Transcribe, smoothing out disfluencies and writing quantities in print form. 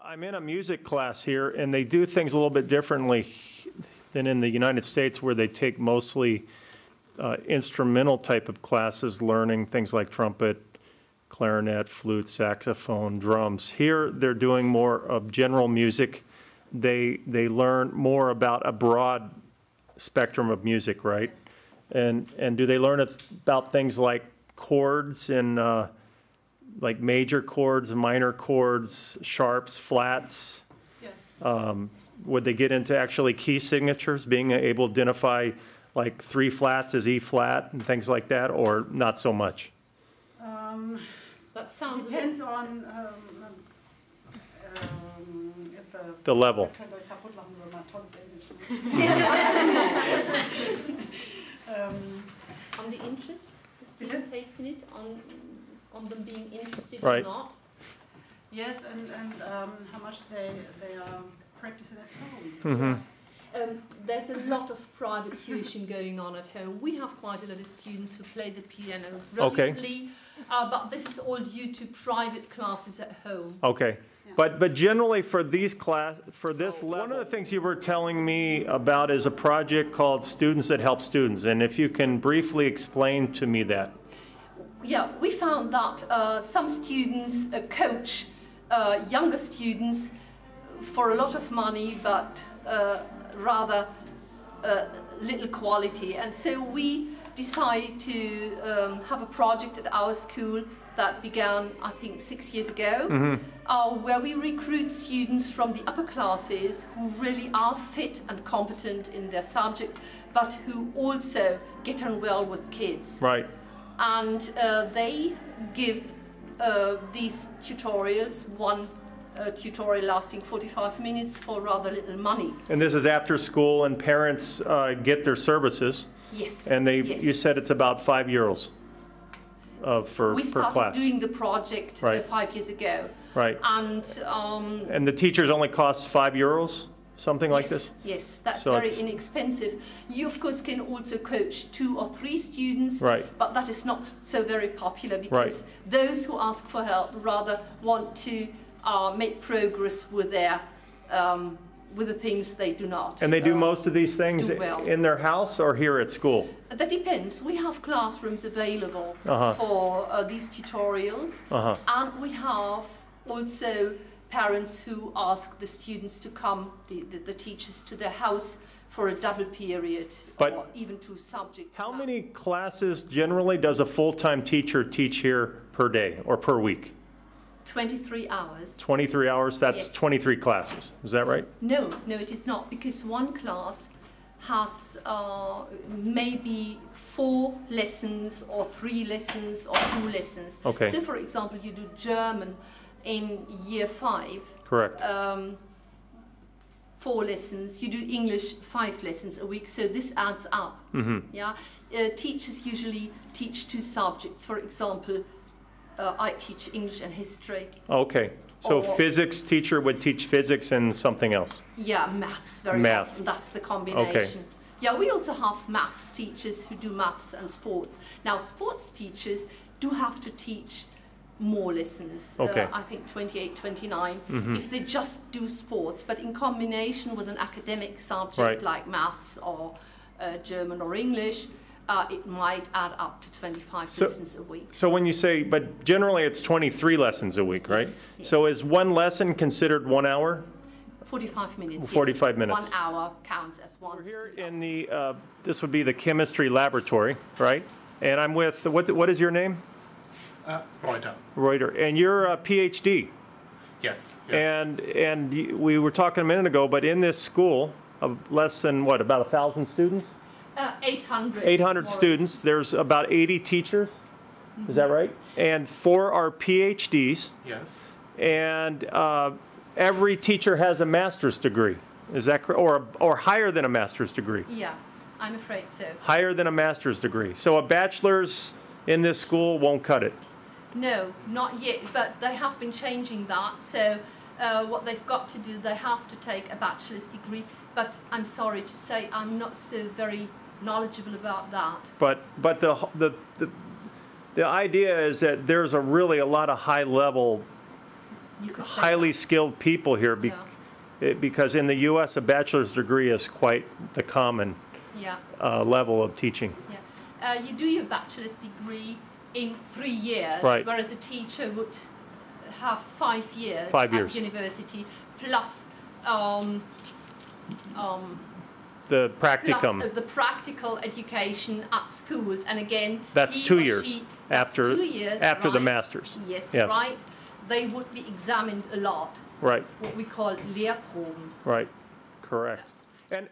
I'm in a music class here, and they do things a little bit differently than in the United States, where they take mostly instrumental type of classes, learning things like trumpet, clarinet, flute, saxophone, drums. Here, they're doing more of general music. They learn more about a broad spectrum of music, right? And do they learn about things like chords and like major chords, minor chords, sharps, flats? Yes. Would they get into actually key signatures, being able to identify like 3 flats as E flat and things like that, or not so much? That sounds depends on if the level. On the interest the student takes in it, on them being interested right. or not. Yes, and how much they are practicing at home. Mm-hmm. There's a lot of private tuition going on at home. We have quite a lot of students who play the piano brilliantly, but this is all due to private classes at home. Okay. Yeah. But generally for these level, one of the things you were telling me about is a project called Students That Help Students, and if you can briefly explain to me that. Yeah, we found that some students coach younger students for a lot of money, but rather little quality, and so we decided to have a project at our school that began, I think, 6 years ago, where we recruit students from the upper classes who really are fit and competent in their subject, but who also get on well with kids. Right. And they give these tutorials, one tutorial lasting 45 minutes for rather little money. And this is after school, and parents get their services. Yes. And they, yes. You said it's about €5 per class. We started doing the project right. 5 years ago. Right. And the teachers only cost €5, something like this? Yes, that's so very inexpensive. You, of course, can also coach 2 or 3 students, right. but that is not so very popular because right. those who ask for help rather want to make progress with their with the things they do not. And they do most of these things in their house or here at school? That depends. We have classrooms available for these tutorials, and we have also parents who ask the students to come, the teachers, to their house for a double period, or even 2 subjects. How many classes generally does a full-time teacher teach here per day or per week? 23 hours. 23 hours, that's yes. 23 classes, is that right? No, it is not, because one class has maybe 4 lessons or 3 lessons or 2 lessons. Okay. So for example, you do German in year 5. Correct. 4 lessons. You do English 5 lessons a week, so this adds up. Yeah. Teachers usually teach 2 subjects. For example, I teach English and history. Okay, so physics teacher would teach physics and something else? Yeah, maths very often. That's the combination. Okay. Yeah, we also have maths teachers who do maths and sports. Now, sports teachers do have to teach more lessons. Okay. I think 28, 29, if they just do sports, but in combination with an academic subject right. like maths or German or English, it might add up to 25 lessons a week. So when you say, but generally it's 23 lessons a week, right? Yes, yes. So is one lesson considered 1 hour? 45 minutes, 45 yes. minute. 1 hour counts as one. We're here in the, this would be the chemistry laboratory, right? And I'm with, what is your name? Reuter. Reuter. And you're a PhD. Yes. And we were talking a minute ago, but in this school of less than, what, about 1,000 students? 800. 800 students. There's about 80 teachers. Is that right? And 4 are PhDs. Yes. And every teacher has a master's degree. Is that correct? Or higher than a master's degree? Yeah, I'm afraid so. Higher than a master's degree. So a bachelor's in this school won't cut it? No, not yet, but they have been changing that. So what they've got to do, they have to take a bachelor's degree. But I'm sorry to say I'm not so very knowledgeable about that. But the idea is that there's really a lot of high level You could say highly that. skilled people here because in the U.S. a bachelor's degree is quite the common Yeah. level of teaching. Yeah. You do your bachelor's degree in 3 years, Right. whereas a teacher would have 5 years 5 years. at university plus The practicum, plus the practical education at schools, and again, that's he 2 or years she- after, that's 2 years, after the right? master's. Yes, Yes. right. They would be examined a lot, Right, what we call Lehrproben. right, correct. And